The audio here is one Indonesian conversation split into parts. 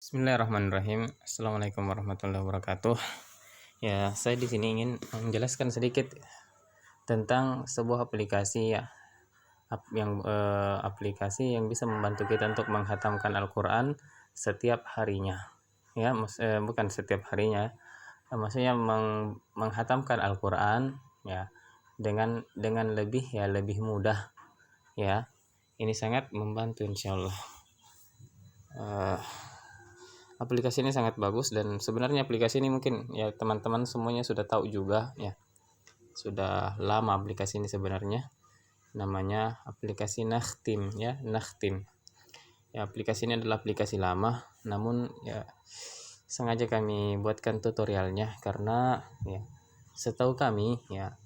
Bismillahirrahmanirrahim. Assalamualaikum warahmatullahi wabarakatuh. Ya, saya di sini ingin menjelaskan sedikit tentang sebuah aplikasi ya, aplikasi yang bisa membantu kita untuk menghatamkan Al-Qur'an setiap harinya. Ya, bukan setiap harinya, maksudnya menghatamkan Al-Qur'an ya dengan lebih mudah ya. Ini sangat membantu insyaallah. Aplikasi ini sangat bagus, dan sebenarnya aplikasi ini mungkin ya teman-teman semuanya sudah tahu juga ya. Sudah lama aplikasi ini sebenarnya. Namanya aplikasi Nakhtim ya, Nakhtim. Ya, aplikasi ini adalah aplikasi lama, namun ya sengaja kami buatkan tutorialnya karena ya setahu kami ya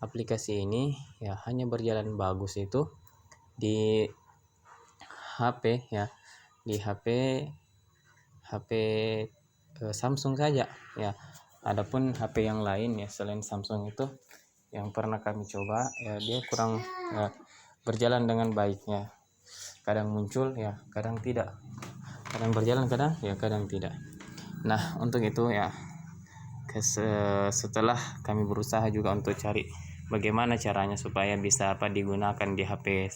aplikasi ini ya hanya berjalan bagus itu di HP ya, di HP Samsung saja ya. Adapun HP yang lain ya selain Samsung itu yang pernah kami coba ya dia kurang berjalan dengan baik ya. Kadang muncul ya, kadang tidak. Kadang berjalan, kadang tidak. Nah, untuk itu ya setelah kami berusaha juga untuk cari bagaimana caranya supaya bisa digunakan di HP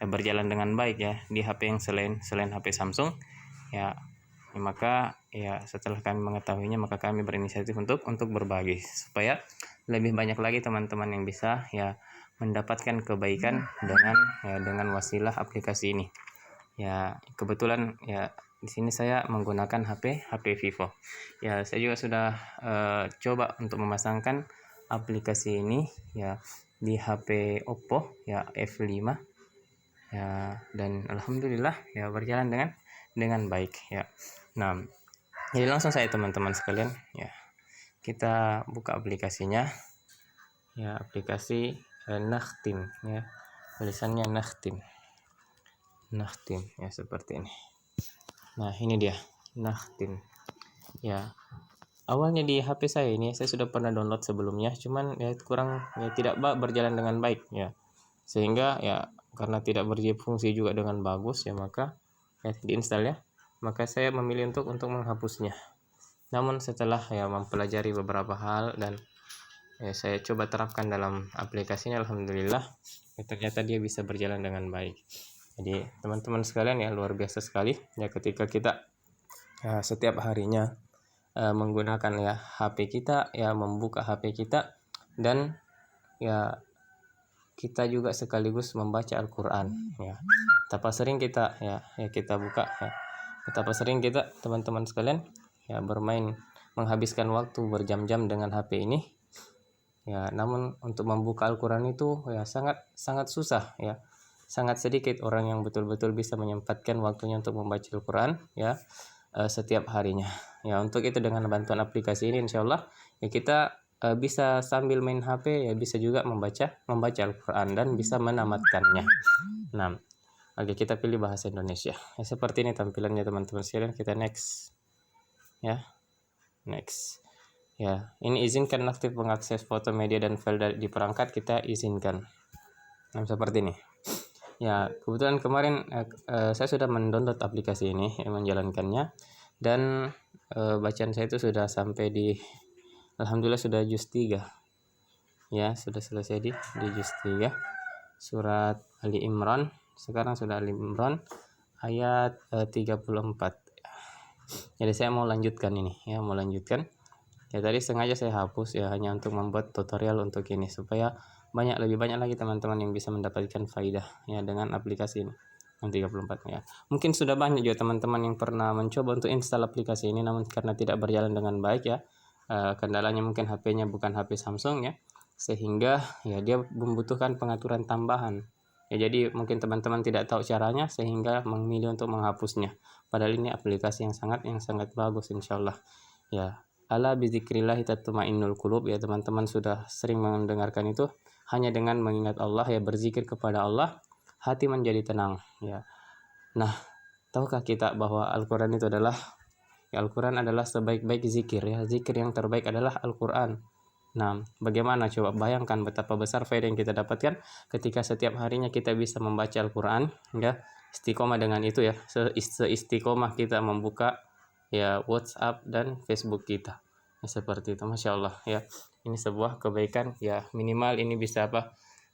berjalan dengan baik ya, di HP yang selain HP Samsung ya. Maka ya setelah kami mengetahuinya, maka kami berinisiatif untuk berbagi supaya lebih banyak lagi teman-teman yang bisa ya mendapatkan kebaikan dengan wasilah aplikasi ini. Ya, kebetulan ya di sini saya menggunakan HP Vivo. Ya, saya juga sudah coba untuk memasangkan aplikasi ini ya di HP Oppo ya F5 ya, dan alhamdulillah ya berjalan dengan baik ya. Nah, jadi langsung saya teman-teman sekalian ya, kita buka aplikasinya ya, aplikasi Nakhtim ya, tulisannya Nakhtim ya seperti ini. Nah, ini dia Nakhtim ya. Awalnya di HP saya ini saya sudah pernah download sebelumnya, cuman ya kurang ya tidak berjalan dengan baik ya, sehingga ya karena tidak berfungsi juga dengan bagus ya, maka ya diinstal ya. Maka saya memilih untuk menghapusnya. Namun setelah ya mempelajari beberapa hal dan ya saya coba terapkan dalam aplikasinya, alhamdulillah ya, ternyata dia bisa berjalan dengan baik. Jadi teman-teman sekalian ya, luar biasa sekali ya ketika kita ya, setiap harinya menggunakan ya HP kita ya, membuka HP kita, dan ya kita juga sekaligus membaca Al-Qur'an ya. Betapa sering kita ya kita buka ya, betapa sering kita teman-teman sekalian ya bermain, menghabiskan waktu berjam-jam dengan HP ini ya. Namun untuk membuka Al-Qur'an itu ya sangat susah ya. Sangat sedikit orang yang betul-betul bisa menyempatkan waktunya untuk membaca Al-Qur'an ya setiap harinya. Ya, untuk itu dengan bantuan aplikasi ini insyaallah ya kita bisa sambil main HP ya bisa juga membaca Al-Qur'an dan bisa menamatkannya. Nah, oke, kita pilih bahasa Indonesia. Ya, seperti ini tampilannya teman-teman sekalian. Kita next. Ya. Next. Ya, ini izinkan aktif mengakses foto, media, dan file di perangkat, kita izinkan. Nah, seperti ini. Ya, kebetulan kemarin saya sudah mendownload aplikasi ini, menjalankannya, dan bacaan saya itu sudah sampai di, alhamdulillah sudah juz 3. Ya, sudah selesai di juz 3. Surat Ali Imran. Sekarang sudah Ali Imran ayat 34. Jadi saya mau lanjutkan ini ya, mau lanjutkan. Ya, tadi sengaja saya hapus ya hanya untuk membuat tutorial untuk ini supaya lebih banyak lagi teman-teman yang bisa mendapatkan faidah ya dengan aplikasi ini yang 34 ya. Mungkin sudah banyak juga teman-teman yang pernah mencoba untuk install aplikasi ini, namun karena tidak berjalan dengan baik ya, kendalanya mungkin HP-nya bukan HP Samsung ya, sehingga ya dia membutuhkan pengaturan tambahan ya. Jadi mungkin teman-teman tidak tahu caranya sehingga memilih untuk menghapusnya, padahal ini aplikasi yang sangat bagus insyaallah ya. Ala bizikrillahi tatma'innul qulub ya, teman-teman sudah sering mendengarkan itu. Hanya dengan mengingat Allah ya, berzikir kepada Allah, hati menjadi tenang ya. Nah, tahukah kita bahwa Al-Qur'an itu adalah ya, Al-Qur'an adalah sebaik-baik zikir ya. Zikir yang terbaik adalah Al-Qur'an. Nah, bagaimana coba bayangkan betapa besar faedah yang kita dapatkan ketika setiap harinya kita bisa membaca Al-Qur'an ya. Istiqomah dengan itu ya. Seistiqomah kita membuka ya WhatsApp dan Facebook kita. Ya, seperti itu, Masya Allah ya. Ini sebuah kebaikan ya, minimal ini bisa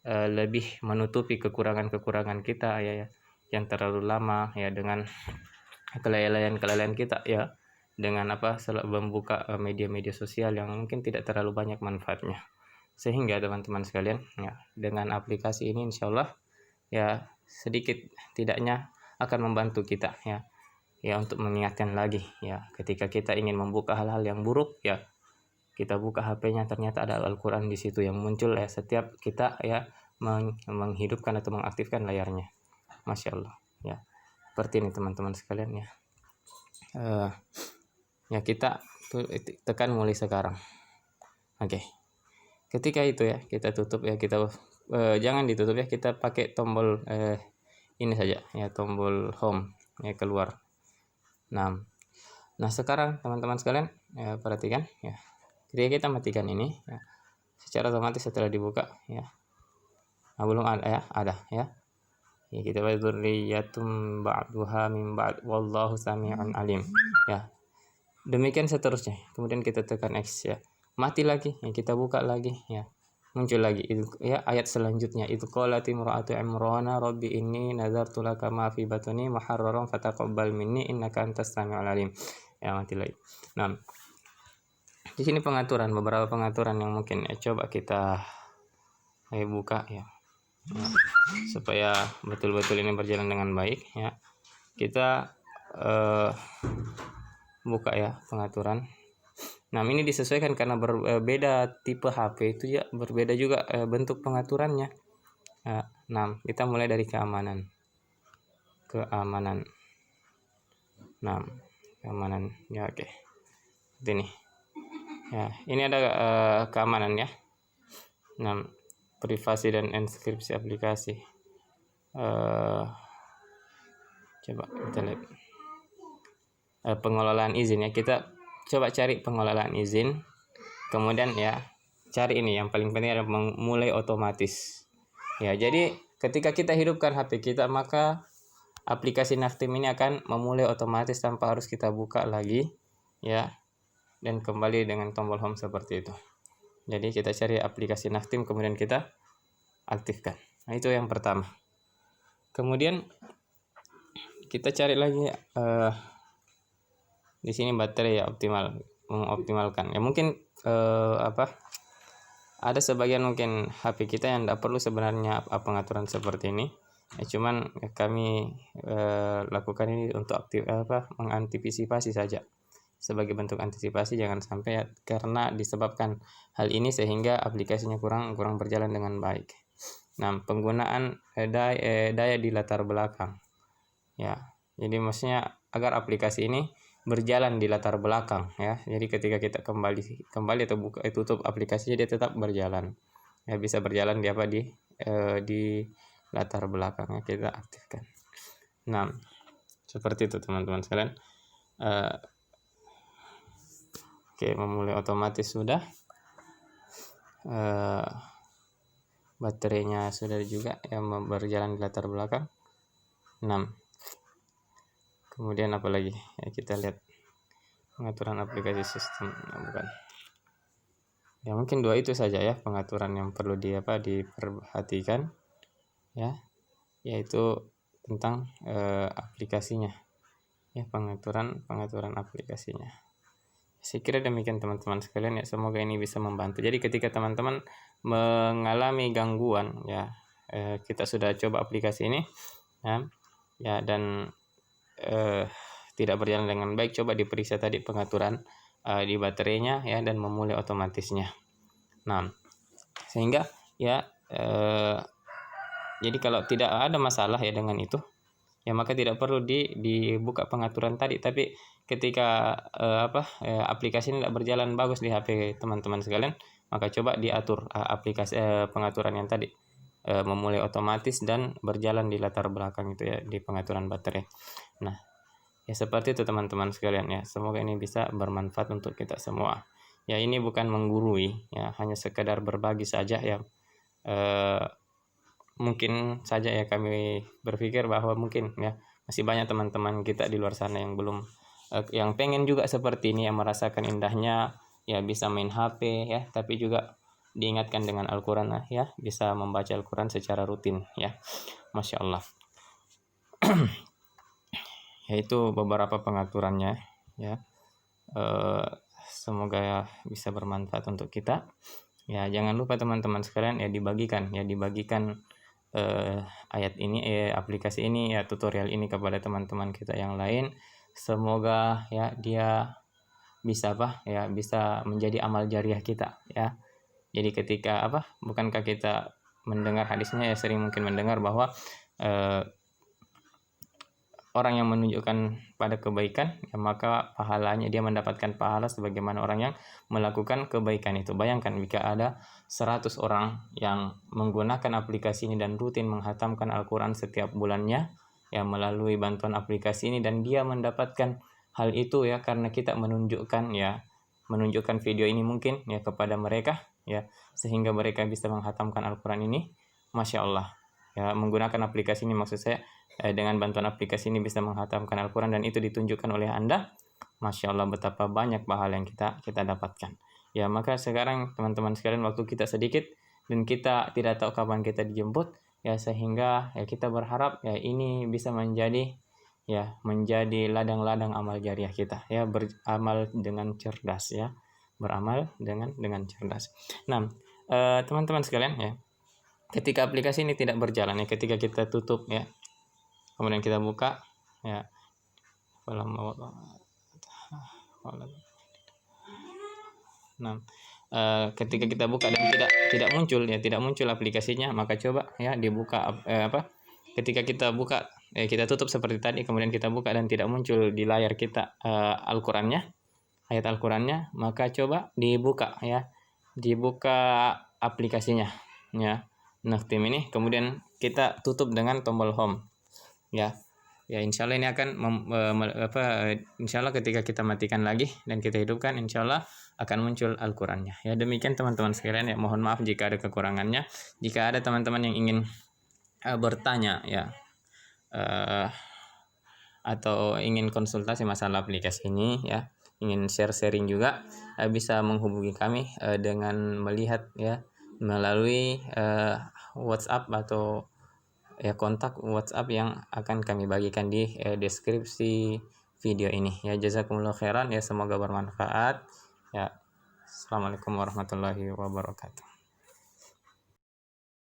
lebih menutupi kekurangan-kekurangan kita ya, yang terlalu lama ya, dengan kelalaian kita ya, dengan selalu membuka media-media sosial yang mungkin tidak terlalu banyak manfaatnya. Sehingga teman-teman sekalian ya, dengan aplikasi ini insya Allah ya sedikit tidaknya akan membantu kita ya untuk mengingatkan lagi ya, ketika kita ingin membuka hal-hal yang buruk ya, kita buka HP-nya ternyata ada Al-Quran di situ yang muncul ya setiap kita ya menghidupkan atau mengaktifkan layarnya. Masya Allah ya, seperti ini teman-teman sekalian ya. Ya kita tekan mulai sekarang. Oke. Ketika itu ya kita tutup ya, kita jangan ditutup ya, kita pakai tombol ini saja ya, tombol home ya, keluar. Nah sekarang teman-teman sekalian ya, perhatikan ya, ketika kita matikan ini ya, secara otomatis setelah dibuka ya, belum ada ya, ya kita baca dzurriyyatum ba'duha min ba'd wallahu sami'un alim ya. Demikian seterusnya. Kemudian kita tekan X ya. Mati lagi, ya kita buka lagi ya. Muncul lagi ya ayat selanjutnya, itu qalati imra'atu imrana rabbi inni nazartu laka ma fi batni muharraran fataqabbal minni innaka antas samiul alim. Ya, mati lagi. Nah, di sini beberapa pengaturan yang mungkin coba kita buka ya. Supaya betul-betul ini berjalan dengan baik ya. Kita buka ya pengaturan. Nah, ini disesuaikan karena berbeda tipe HP itu ya, berbeda juga bentuk pengaturannya. Nah, kita mulai dari keamanan. Nah, keamanan ya, oke. Ini ya, ini ada keamanan ya. Nah, privasi dan enkripsi aplikasi. Coba kita lihat pengelolaan izin ya, kita coba cari pengelolaan izin, kemudian ya cari ini yang paling penting adalah memulai otomatis ya. Jadi ketika kita hidupkan HP kita, maka aplikasi Naftim ini akan memulai otomatis tanpa harus kita buka lagi ya, dan kembali dengan tombol home seperti itu. Jadi kita cari aplikasi Naftim, kemudian kita aktifkan. Nah, itu yang pertama. Kemudian kita cari lagi di sini baterai ya, mengoptimalkan ya. Mungkin ada sebagian mungkin HP kita yang tidak perlu sebenarnya pengaturan seperti ini ya, cuman kami lakukan ini untuk mengantisipasi saja, sebagai bentuk antisipasi jangan sampai ya, karena disebabkan hal ini sehingga aplikasinya kurang berjalan dengan baik. Nah, penggunaan daya di latar belakang ya, jadi maksudnya agar aplikasi ini berjalan di latar belakang ya. Jadi ketika kita kembali atau buka tutup aplikasinya, dia tetap berjalan ya, bisa berjalan di latar belakangnya kita aktifkan. Nah, seperti itu teman-teman sekalian. Oke, memulai otomatis sudah, baterainya sudah juga yang berjalan di latar belakang. 6. Kemudian apa lagi ya, kita lihat pengaturan aplikasi sistem. Bukan ya, mungkin 2 itu saja ya pengaturan yang perlu diperhatikan ya, yaitu tentang aplikasinya ya, pengaturan aplikasinya. Saya kira demikian teman-teman sekalian ya, semoga ini bisa membantu. Jadi ketika teman-teman mengalami gangguan ya, kita sudah coba aplikasi ini ya dan tidak berjalan dengan baik, coba diperiksa tadi pengaturan di baterainya ya, dan memulai otomatisnya. Nah, sehingga ya jadi kalau tidak ada masalah ya dengan itu ya, maka tidak perlu dibuka pengaturan tadi. Tapi ketika aplikasi ini tidak berjalan bagus di HP teman-teman sekalian, maka coba diatur aplikasi pengaturan yang tadi, memulai otomatis dan berjalan di latar belakang itu ya, di pengaturan baterai. Nah, ya seperti itu teman-teman sekalian ya, semoga ini bisa bermanfaat untuk kita semua ya. Ini bukan menggurui ya, hanya sekedar berbagi saja ya. Mungkin saja ya kami berpikir bahwa mungkin ya masih banyak teman-teman kita di luar sana yang belum yang pengen juga seperti ini, yang merasakan indahnya ya bisa main HP ya, tapi juga diingatkan dengan Al-Quran ya, bisa membaca Al-Quran secara rutin ya. Masya Allah. Yaitu beberapa pengaturannya ya. Semoga ya bisa bermanfaat untuk kita. Ya, jangan lupa teman-teman sekalian ya dibagikan ayat ini aplikasi ini ya, tutorial ini kepada teman-teman kita yang lain. Semoga ya dia bisa bisa menjadi amal jariah kita ya. Jadi ketika bukankah kita mendengar hadisnya ya, sering mungkin mendengar bahwa orang yang menunjukkan pada kebaikan ya, maka pahalanya dia mendapatkan pahala sebagaimana orang yang melakukan kebaikan itu. Bayangkan jika ada 100 orang yang menggunakan aplikasi ini dan rutin menghatamkan Al-Quran setiap bulannya ya, melalui bantuan aplikasi ini, dan dia mendapatkan hal itu ya karena kita menunjukkan video ini mungkin ya kepada mereka ya, sehingga mereka bisa menghatamkan Al-Quran ini. Masya Allah ya, menggunakan aplikasi ini, maksud saya dengan bantuan aplikasi ini bisa menghatamkan Al-Quran dan itu ditunjukkan oleh Anda. Masya Allah, betapa banyak pahala yang kita dapatkan ya. Maka sekarang teman-teman sekalian, waktu kita sedikit dan kita tidak tahu kapan kita dijemput ya, sehingga ya kita berharap ya ini bisa menjadi ladang-ladang amal jariah kita ya, beramal dengan cerdas ya, beramal dengan cerdas. Nah, teman-teman sekalian ya, ketika aplikasi ini tidak berjalan ya, ketika kita tutup ya, kemudian kita buka ya, nah ketika kita buka dan tidak muncul aplikasinya, maka coba ya dibuka ketika kita buka kita tutup seperti tadi, kemudian kita buka dan tidak muncul di layar kita Al-Qurannya, ayat Al-Qurannya, maka coba dibuka aplikasinya ya, Naftim ini, kemudian kita tutup dengan tombol home ya. Insya Allah ini akan insya Allah ketika kita matikan lagi dan kita hidupkan, insya Allah akan muncul Al-Qurannya ya. Demikian teman-teman sekalian ya, mohon maaf jika ada kekurangannya. Jika ada teman-teman yang ingin bertanya ya, atau ingin konsultasi masalah aplikasi ini ya, ingin sharing juga, bisa menghubungi kami dengan melihat ya melalui WhatsApp atau ya kontak WhatsApp yang akan kami bagikan di deskripsi video ini ya. Jazakumullah khairan ya, semoga bermanfaat ya. Assalamualaikum warahmatullahi wabarakatuh.